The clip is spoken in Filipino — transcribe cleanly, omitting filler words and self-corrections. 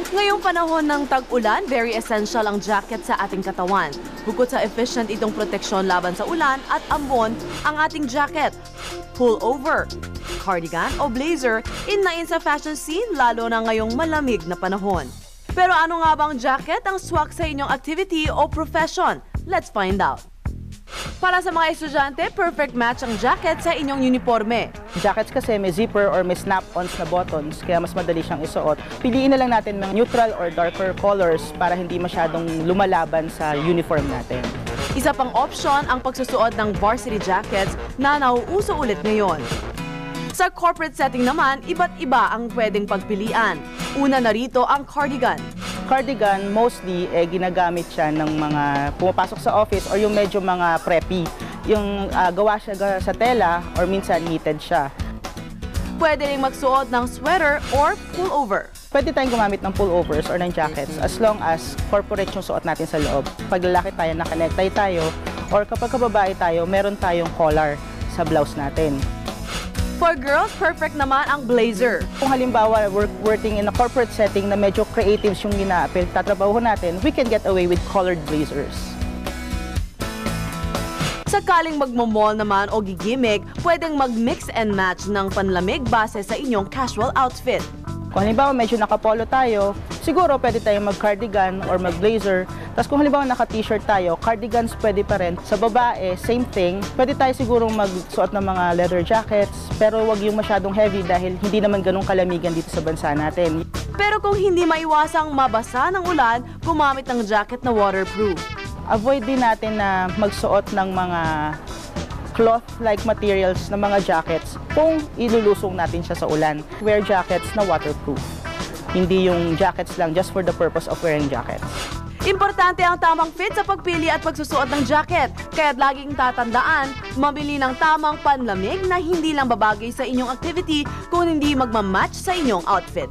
Ngayong panahon ng tag-ulan, very essential ang jacket sa ating katawan. Bukod sa efficient itong proteksyon laban sa ulan at ambon, ang ating jacket, pullover, cardigan o blazer, in na in sa fashion scene lalo na ngayong malamig na panahon. Pero ano nga bang jacket ang swak sa inyong activity o profession? Let's find out. Para sa mga estudyante, perfect match ang jacket sa inyong uniforme. Jackets kasi may zipper or may snap-ons na buttons, kaya mas madali siyang isuot. Piliin na lang natin ng neutral or darker colors para hindi masyadong lumalaban sa uniform natin. Isa pang option ang pagsusuot ng varsity jackets na nauuso ulit ngayon. Sa corporate setting naman, iba't iba ang pwedeng pagpilian. Una na rito ang cardigan. Cardigan, mostly, ginagamit siya ng mga pumapasok sa office or yung medyo mga preppy. Yung gawa siya sa tela or minsan knitted siya. Pwede rin magsuot ng sweater or pullover. Pwede tayong gumamit ng pullovers or ng jackets as long as corporate yung suot natin sa loob. Pag lalaki tayo, naka-necktie tayo, or kapag kababae tayo, meron tayong collar sa blouse natin. For girls, perfect naman ang blazer. Kung halimbawa, working in a corporate setting na medyo creatives yung tatrabaho natin, we can get away with colored blazers. Sakaling magmo-mall naman o gigimik, pwedeng mag-mix and match ng panlamig base sa inyong casual outfit. Kung halimbawa medyo nakapolo tayo, siguro pwede tayong mag-cardigan or mag-blazer. Tapos kung halimbawa naka-t-shirt tayo, cardigans pwede pa rin. Sa babae, same thing. Pwede tayo sigurong magsuot ng mga leather jackets, pero wag yung masyadong heavy dahil hindi naman ganun kalamigan dito sa bansa natin. Pero kung hindi maiwasang mabasa ng ulan, gumamit ng jacket na waterproof. Avoid din natin na magsuot ng mga cloth-like materials na mga jackets kung ilulusong natin siya sa ulan. Wear jackets na waterproof. Hindi yung jackets lang just for the purpose of wearing jackets. Importante ang tamang fit sa pagpili at pagsusuot ng jacket. Kaya't laging tatandaan, mamili ng tamang panlamig na hindi lang babagay sa inyong activity kung hindi magmamatch sa inyong outfit.